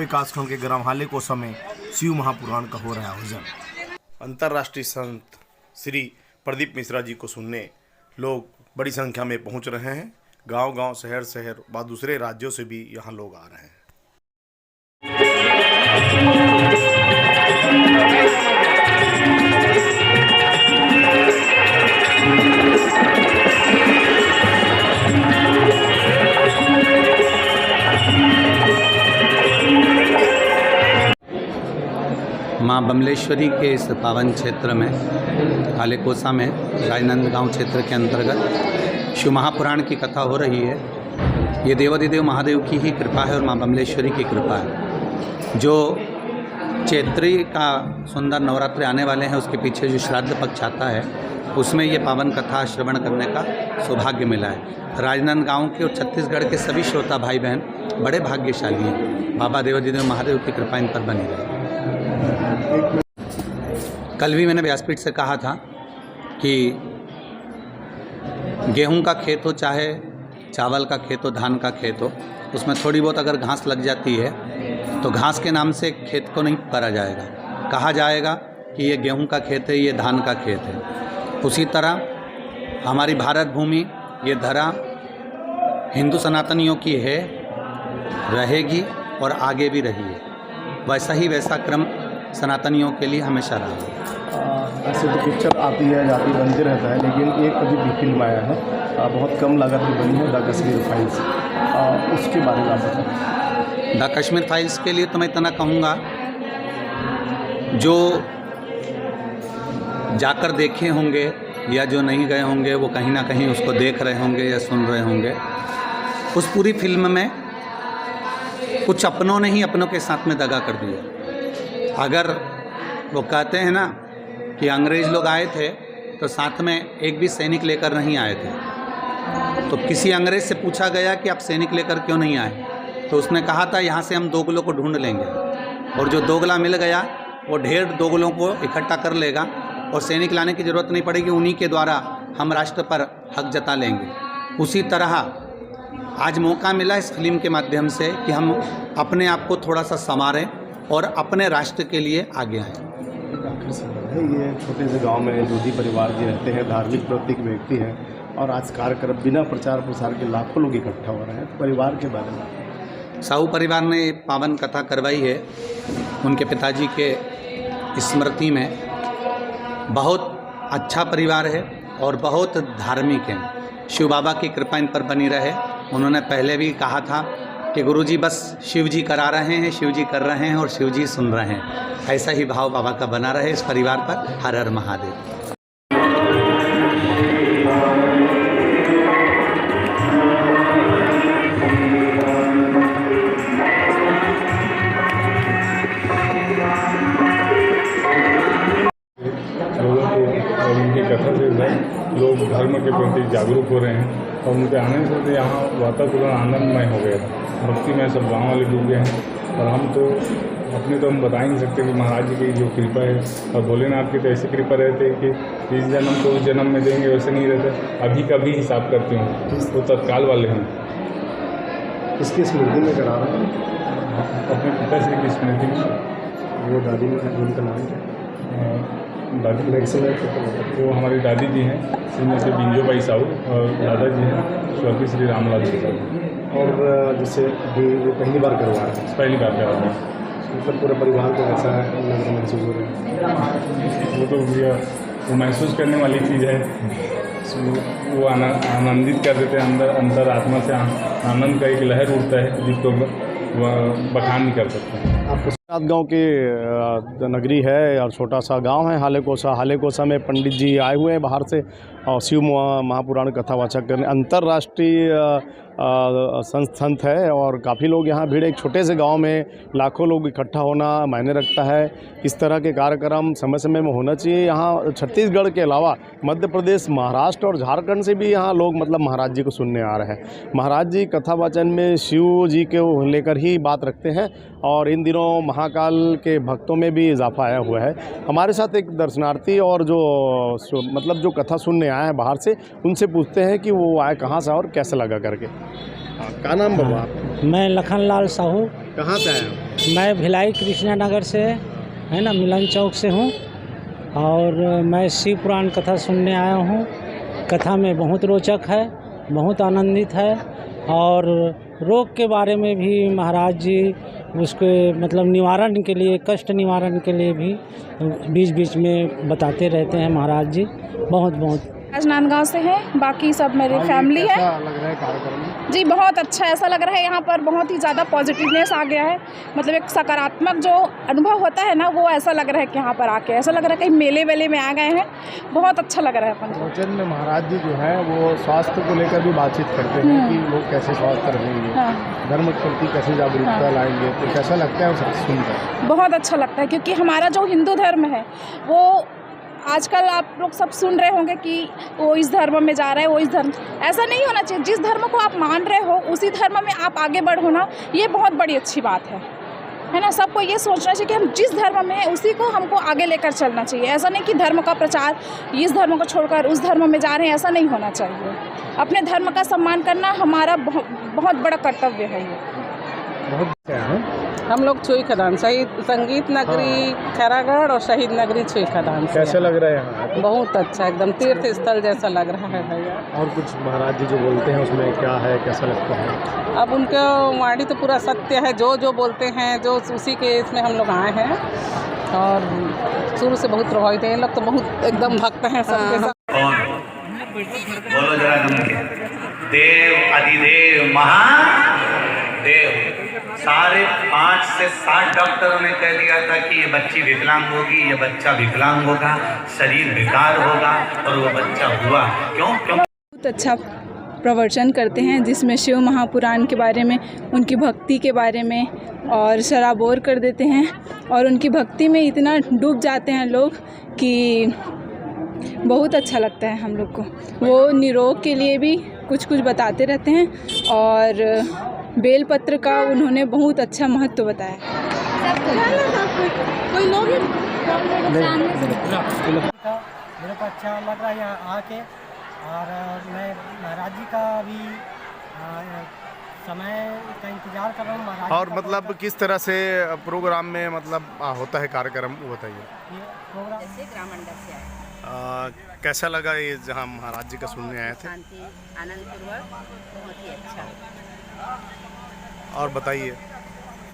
विकासखंड के ग्राम हालेकोसा में शिव महापुराण का हो रहा है आयोजन। अंतर्राष्ट्रीय संत श्री प्रदीप मिश्रा जी को सुनने लोग बड़ी संख्या में पहुंच रहे हैं। गांव-गांव, शहर व दूसरे राज्यों से भी यहां लोग आ रहे हैं। माँ बमलेश्वरी के इस पावन क्षेत्र में हालेकोसा में राजनांदगांव क्षेत्र के अंतर्गत शिव महापुराण की कथा हो रही है। ये देवाधिदेव महादेव की ही कृपा है और माँ बमलेश्वरी की कृपा है। जो चैत्री का सुंदर नवरात्रि आने वाले हैं, उसके पीछे जो श्राद्ध पक्ष आता है, उसमें ये पावन कथा श्रवण करने का सौभाग्य मिला है। राजनांदगांव के और छत्तीसगढ़ के सभी श्रोता भाई बहन बड़े भाग्यशाली हैं। बाबा देवाधिदेव महादेव की कृपा इन पर बनी रहे। कल भी मैंने व्यासपीठ से कहा था कि गेहूं का खेत हो चाहे चावल का खेत हो, धान का खेत हो, उसमें थोड़ी बहुत अगर घास लग जाती है तो घास के नाम से खेत को नहीं करा जाएगा, कहा जाएगा कि ये गेहूं का खेत है, ये धान का खेत है। उसी तरह हमारी भारत भूमि, ये धरा हिंदू सनातनियों की है, रहेगी और आगे भी रही है। वैसा क्रम सनातनियों के लिए हमेशा रहा है। ऐसे तो पिक्चर आती है जाती बनते रहता है, लेकिन एक अभी भी फिल्म आया है, बहुत कम लागत में बनी है, द कश्मीर फाइल्स। उसके बारे में आप बताएं। द कश्मीर फाइल्स के लिए तो मैं इतना कहूँगा, जो जाकर देखे होंगे या जो नहीं गए होंगे वो कहीं ना कहीं उसको देख रहे होंगे या सुन रहे होंगे। उस पूरी फिल्म में कुछ अपनों ने ही अपनों के साथ में दगा कर दिया। अगर वो कहते हैं ना कि अंग्रेज़ लोग आए थे तो साथ में एक भी सैनिक लेकर नहीं आए थे, तो किसी अंग्रेज़ से पूछा गया कि आप सैनिक लेकर क्यों नहीं आए, तो उसने कहा था यहाँ से हम दोगलों को ढूंढ लेंगे, और जो दोगला मिल गया वो ढेर दोगलों को इकट्ठा कर लेगा और सैनिक लाने की ज़रूरत नहीं पड़ेगी, उन्हीं के द्वारा हम राष्ट्र पर हक जता लेंगे। उसी तरह आज मौका मिला इस फिल्म के माध्यम से कि हम अपने आप को थोड़ा सा संवारें और अपने राष्ट्र के लिए आगे आएँ। ये छोटे से गांव में जोधी परिवार जी रहते हैं, धार्मिक प्रतीक व्यक्ति हैं, और आज कार्यक्रम बिना प्रचार प्रसार के लाखों लोग इकट्ठा हो रहे हैं। तो परिवार के बारे में साहू परिवार ने पावन कथा करवाई है उनके पिताजी के स्मृति में। बहुत अच्छा परिवार है और बहुत धार्मिक है। शिव बाबा की कृपा इन पर बनी रहे। उन्होंने पहले भी कहा था कि गुरुजी बस शिव जी करा रहे हैं, शिव जी कर रहे हैं और शिव जी सुन रहे हैं। ऐसा ही भाव बाबा का बना रहे इस परिवार पर। हर हर महादेव। उनकी कथा से लोग धर्म के प्रति जागरूक हो रहे हैं और उनके आने से यहाँ वातावरण आनंदमय हो गया है। भक्ति में सब गाँव वाले डूब गए हैं। और हम तो अपने तो हम बता ही नहीं सकते कि महाराज जी की जो कृपा है, और भोलेनाथ की तो ऐसी कृपा रहती है कि इस जन्म को उस जन्म में देंगे वैसे नहीं रहता। अभी का भी हिसाब करते हैं वो तत्काल वाले हैं। इसकी स्मृति में करा रहे हैं अपने पिताश्री की स्मृति में। वो दादी में उनका नाम क्या? दादी वो हमारी दादी जी हैं श्रीमती बिंजोबाई साहू, और दादाजी हैं स्वर्गीय श्री रामलाल साहू। और जैसे पहली बार करवा रहे हैं? पहली बार करवा रहे हैं। मतलब पूरे परिवार को ऐसा महसूस हो रहा है? वो तो भैया वो महसूस करने वाली चीज़ है। वो आनंदित कर देते हैं, अंदर आत्मा से आनंद का एक लहर उठता है जिसको बखान नहीं कर सकते। आपको गाँव की नगरी है और छोटा सा गांव है हालेकोसा में पंडित जी आए हुए हैं बाहर से, और शिव महापुराण कथावाचक करने। अंतर्राष्ट्रीय संत है और काफ़ी लोग यहाँ भीड़। एक छोटे से गांव में लाखों लोग इकट्ठा होना मायने रखता है। इस तरह के कार्यक्रम समय समय में होना चाहिए। यहाँ छत्तीसगढ़ के अलावा मध्य प्रदेश, महाराष्ट्र और झारखंड से भी यहाँ लोग मतलब महाराज जी को सुनने आ रहे हैं। महाराज जी कथावाचन में शिव जी को लेकर ही बात रखते हैं, और इन दिनों महाकाल के भक्तों में भी इजाफा आया हुआ है। हमारे साथ एक दर्शनार्थी और जो कथा सुनने आए हैं बाहर से, उनसे पूछते हैं कि वो आए कहाँ से और कैसे लगा करके। क्या नाम बाबा? मैं लखनलाल साहू, कहाँ से आए हैं? मैं भिलाई कृष्णा नगर से है ना, मिलन चौक से हूँ और मैं शिव पुराण कथा सुनने आया हूँ। कथा में बहुत रोचक है, बहुत आनंदित है और रोग के बारे में भी महाराज जी उसके मतलब निवारण के लिए, कष्ट निवारण के लिए भी बीच बीच में बताते रहते हैं महाराज जी। बहुत बहुत राजनांदगांव से हैं, बाकी सब मेरी फैमिली है। कैसा लग रहा है कार्यक्रम? जी बहुत अच्छा ऐसा लग रहा है, यहाँ पर बहुत ही ज़्यादा पॉजिटिवनेस आ गया है। मतलब एक सकारात्मक जो अनुभव होता है ना, वो ऐसा लग रहा है कि यहाँ पर आके ऐसा लग रहा है कहीं मेले वेले में आ गए हैं। बहुत अच्छा लग रहा है अपन को। प्रवचन में महाराज जी जो है वो स्वास्थ्य को लेकर भी बातचीत करते हैं कि लोग कैसे स्वस्थ रहेंगे, हाँ। धर्म के प्रति कैसे जागरूकता लाएंगे, तो कैसा लगता है वो सब सुनकर? बहुत अच्छा लगता है क्योंकि हमारा जो हिंदू धर्म है वो आजकल आप लोग सब सुन रहे होंगे कि वो इस धर्म में जा रहा है, वो इस धर्म, ऐसा नहीं होना चाहिए। जिस धर्म को आप मान रहे हो उसी धर्म में आप आगे बढ़ो ना, ये बहुत बड़ी अच्छी बात है ना। सबको ये सोचना चाहिए कि हम जिस धर्म में हैं उसी को हमको आगे लेकर चलना चाहिए। ऐसा नहीं कि धर्म का प्रचार इस धर्म को छोड़कर उस धर्म में जा रहे हैं, ऐसा नहीं होना चाहिए। अपने धर्म का सम्मान करना हमारा बहुत बड़ा कर्तव्य है ये। बहुत क्या है? हम लोग छुई खदान, शहीद संगीत नगरी खैरागढ़ और शहीद नगरी छुई खदान से। कैसा लग रहा है यहाँ? बहुत अच्छा, एकदम तीर्थ स्थल जैसा लग रहा है भैया। और कुछ महाराज जी जो बोलते हैं उसमें क्या है, कैसा लगता है? अब उनका वाणी तो पूरा सत्य है, जो जो बोलते हैं जो उसी के इसमें हम लोग आए हैं और शुरू से बहुत प्रभावित है। ये लोग तो बहुत एकदम भक्त हैं सबके सब। बोलो जरा देव अधिदेव महादेव। सारे 5 से 7 डॉक्टरों ने कह दिया था कि ये बच्ची विकलांग होगी, ये बच्चा विकलांग होगा, शरीर बेकार होगा, और वो बच्चा हुआ। क्यों? बहुत अच्छा प्रवचन करते हैं जिसमें शिव महापुराण के बारे में, उनकी भक्ति के बारे में और सराबोर कर देते हैं और उनकी भक्ति में इतना डूब जाते हैं लोग कि बहुत अच्छा लगता है हम लोग को। वो निरोग के लिए भी कुछ कुछ बताते रहते हैं और बेलपत्र का उन्होंने बहुत अच्छा महत्व बताया। कोई लोग मेरे को अच्छा लग रहा है यहाँ आके और मैं महाराज जी का भी समय का इंतजार कर रहा हूँ। महाराज और मतलब किस तरह से प्रोग्राम में मतलब होता है कार्यक्रम, वो बताइए। ये प्रोग्राम जैसे ग्राम मंडल से आए, कैसा लगा ये जहाँ महाराज जी का सुनने आए थे? शांति आनंदपूर्वक, बहुत ही अच्छा। और बताइए।